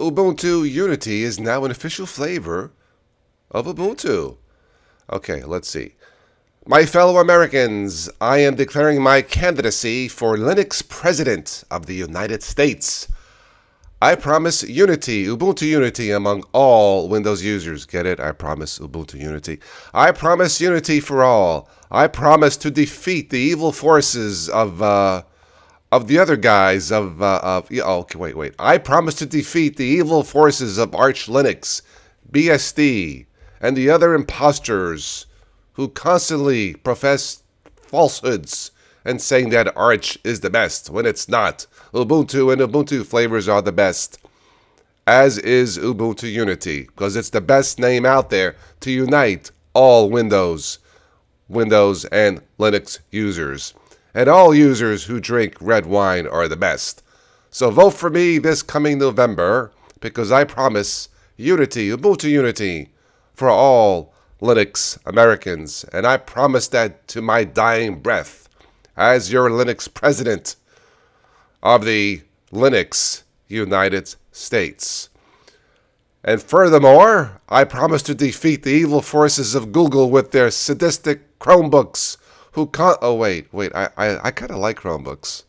Ubuntu Unity is now an official flavor of Ubuntu. Okay, let's see. My fellow Americans, I am declaring my candidacy for Linux President of the United States. I promise unity, Ubuntu Unity among all Windows users. Get it? I promise Ubuntu Unity. I promise unity for all. I promise to defeat the evil forces of the other guys okay, wait. I promise to defeat the evil forces of Arch Linux, BSD, and the other imposters who constantly profess falsehoods and saying that Arch is the best when it's not. Ubuntu and Ubuntu flavors are the best, as is Ubuntu Unity, because it's the best name out there to unite all Windows and Linux users. And all users who drink red wine are the best. So vote for me this coming November, because I promise unity, Ubuntu Unity, for all Linux Americans. And I promise that to my dying breath as your Linux president of the Linux United States. And furthermore, I promise to defeat the evil forces of Google with their sadistic Chromebooks who can't... Oh, wait. I kind of like Chromebooks.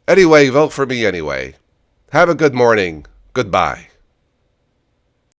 Anyway, vote for me anyway. Have a good morning. Goodbye.